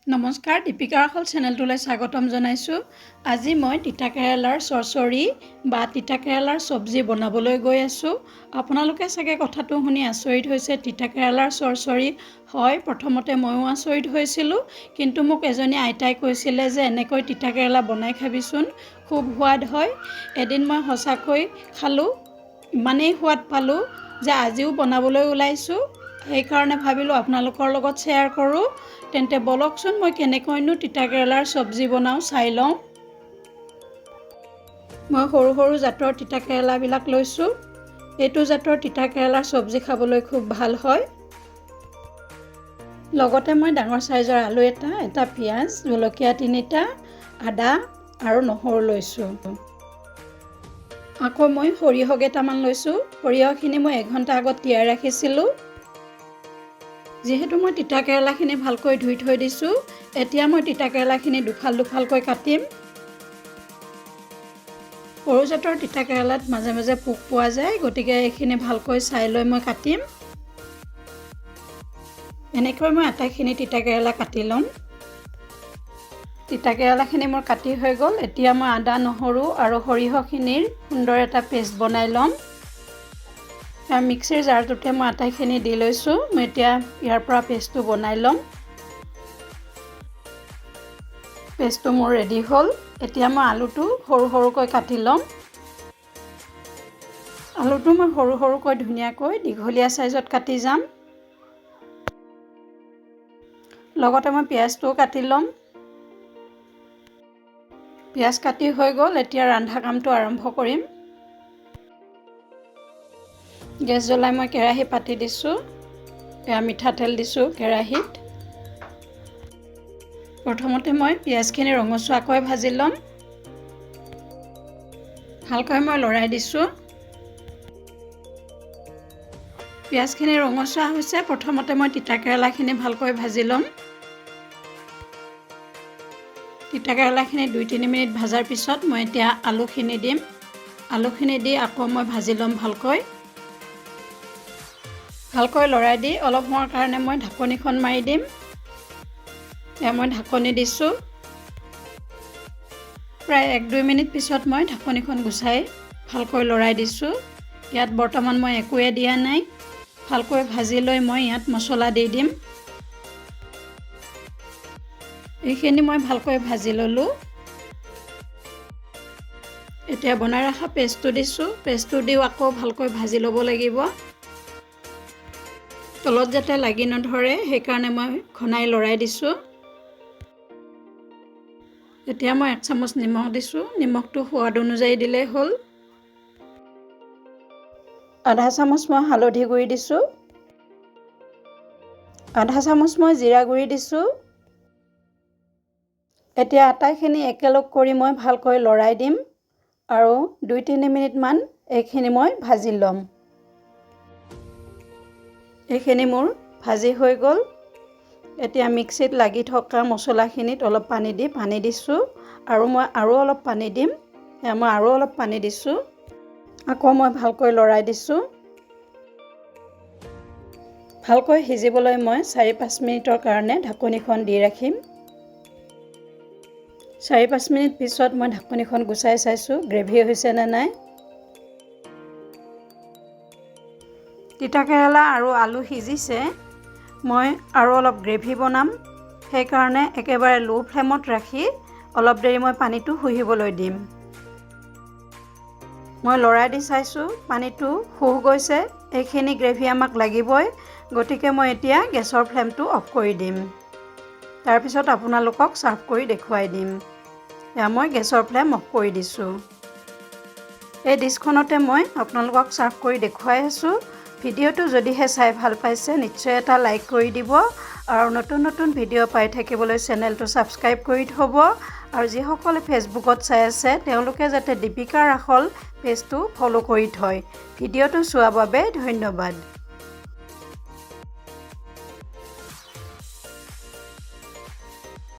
নমস্কাৰ দিপিকাৰাখল চেনেলটোলৈ স্বাগতম জনাইছোঁ। আজি মই তিতা কেৰেলাৰ চৰচৰি বা তিতা কেৰেলাৰ চব্জি বনাবলৈ গৈ আছোঁ। আপোনালোকে চাগে কথাটো শুনি আচৰিত হৈছে, তিতা কেৰেলাৰ চৰচৰি হয়। প্ৰথমতে ময়ো আচৰিত হৈছিলোঁ, কিন্তু মোক এজনী আইতাই কৈছিলে যে এনেকৈ তিতা কেৰেলা বনাই খাবিচোন, খুব সোৱাদ হয়। এদিন মই সঁচাকৈ খালোঁ, ইমানেই সোৱাদ পালোঁ যে আজিও বনাবলৈ ওলাইছোঁ। সেইকাৰণে ভাবিলোঁ আপোনালোকৰ লগত শ্বেয়াৰ কৰোঁ। তেন্তে বলকচোন মই কেনেকৈনো তিতা কেৰেলাৰ চব্জি বনাওঁ চাই লওঁ। মই সৰু সৰু জাতৰ তিতা কেৰেলাবিলাক লৈছোঁ। এইটো জাতৰ তিতা কেৰেলাৰ চব্জি খাবলৈ খুব ভাল হয়। লগতে মই ডাঙৰ চাইজৰ আলু এটা পিঁয়াজ, জলকীয়া 3টা, আদা আৰু নহৰু লৈছোঁ। আকৌ মই সৰিয়হ কেইটামান লৈছোঁ। সৰিয়হখিনি মই 1 ঘণ্টা আগত তিয়াই ৰাখিছিলোঁ। যিহেতু মই তিতা কেৰেলাখিনি ভালকৈ ধুই থৈ দিছোঁ, এতিয়া মই তিতা কেৰেলাখিনি দুফাল দুফালকৈ কাটিম। সৰু জাতৰ তিতা কেৰেলাত মাজে মাজে পোক পোৱা যায়, গতিকে এইখিনি ভালকৈ চাই লৈ মই কাটিম। এনেকৈ মই আটাইখিনি তিতা কেৰেলা কাটি ল'ম। তিতা কেৰেলাখিনি মোৰ কাটি হৈ গ'ল। এতিয়া মই আদা, নহৰু আৰু সৰিয়হখিনিৰ সুন্দৰ এটা পেষ্ট বনাই ল'ম। মিক্সিৰ জাৰটোতে মই আটাইখিনি দি লৈছোঁ। মই এতিয়া ইয়াৰ পৰা পেষ্টটো বনাই ল'ম। পেষ্টটো মোৰ ৰেডি হ'ল। এতিয়া মই আলুটো সৰু সৰুকৈ কাটি ল'ম। আলুটো মই সৰু সৰুকৈ ধুনীয়াকৈ দীঘলীয়া চাইজত কাটি যাম। লগতে মই পিঁয়াজটোও কাটি ল'ম। পিঁয়াজ কাটি হৈ গ'ল। এতিয়া ৰন্ধা কামটো আৰম্ভ কৰিম। গেছ জ্বলাই মই কেৰাহী পাতি দিছোঁ। এয়া মিঠাতেল দিছোঁ কেৰাহীত। প্ৰথমতে মই পিঁয়াজখিনি ৰঙচুৱাকৈ ভাজি ল'ম। ভালকৈ মই লৰাই দিছোঁ। পিঁয়াজখিনি ৰঙচুৱা হৈছে। প্ৰথমতে মই তিতা কেৰেলাখিনি ভালকৈ ভাজি ল'ম। তিতা কেৰেলাখিনি 2-3 মিনিট ভজাৰ পিছত মই এতিয়া আলুখিনি দিম। আলুখিনি দি আকৌ মই ভাজি ল'ম ভালকৈ। ভালকৈ লৰাই দি অলপ সময়ৰ কাৰণে মই ঢাকনিখন মাৰি দিম। এয়া মই ঢাকনি দিছোঁ। প্ৰায় 1-2 মিনিট পিছত মই ঢাকনিখন গুচাই ভালকৈ লৰাই দিছোঁ। ইয়াত বৰ্তমান মই একোৱে দিয়া নাই। ভালকৈ ভাজি লৈ মই ইয়াত মছলা দি দিম। এইখিনি মই ভালকৈ ভাজি ল'লোঁ। এতিয়া বনাই ৰখা পেষ্টটো দিছোঁ। পেষ্টটো দিও আকৌ ভালকৈ ভাজি ল'ব লাগিব। তলত যাতে লাগি নধৰে সেইকাৰণে মই ঘনাই লৰাই দিছোঁ। এতিয়া মই 1 চামুচ নিমখ দিছোঁ। নিমখটো সোৱাদ অনুযায়ী দিলেই হ'ল। আধা চামুচ মই হালধি গুড়ি দিছোঁ। আধা চামুচ মই জিৰা গুড়ি দিছোঁ। এতিয়া আটাইখিনি একেলগ কৰি মই ভালকৈ লৰাই দিম আৰু 2-3 মিনিটমান এইখিনি মই ভাজি ল'ম। এইখিনি মোৰ ভাজি হৈ গ'ল। এতিয়া মিক্সিত লাগি থকা মছলাখিনিত অলপ পানী দিছোঁ আৰু মই অলপ পানী দিম। মই অলপ পানী দিছোঁ। আকৌ মই ভালকৈ লৰাই দিছোঁ। ভালকৈ সিজিবলৈ মই 4-5 মিনিটৰ কাৰণে ঢাকনিখন দি ৰাখিম। 4-5 মিনিট পিছত মই ঢাকনিখন গুচাই চাইছোঁ গ্ৰেভি হৈছে নে নাই। তিতা কেৰেলা আৰু আলু সিজিছে। মই আৰু অলপ গ্ৰেভি বনাম। সেইকাৰণে একেবাৰে লো ফ্লেমত ৰাখি অলপ দেৰি মই পানীটো শুহিবলৈ দিম। মই লৰাই দি চাইছোঁ পানীটো শুহ গৈছে। এইখিনি গ্ৰেভি আমাক লাগিবই, গতিকে মই এতিয়া গেছৰ ফ্লেমটো অফ কৰি দিম। তাৰপিছত আপোনালোকক ছাৰ্ভ কৰি দেখুৱাই দিম। এয়া মই গেছৰ ফ্লেম অফ কৰি দিছোঁ। এই ডিছখনতে মই আপোনালোকক ছাৰ্ভ কৰি দেখুৱাই আছোঁ। ভিডিঅ'টো যদিহে চাই ভাল পাইছে নিশ্চয় এটা লাইক কৰি দিব আৰু নতুন নতুন ভিডিঅ' পাই থাকিবলৈ চেনেলটো ছাবস্ক্ৰাইব কৰি থ'ব। আৰু যিসকলে ফেচবুকত চাই আছে তেওঁলোকে যাতে দিপিকাৰাখল পেজটো ফ'ল' কৰি থয়। ভিডিঅ'টো চোৱাৰ বাবে ধন্যবাদ।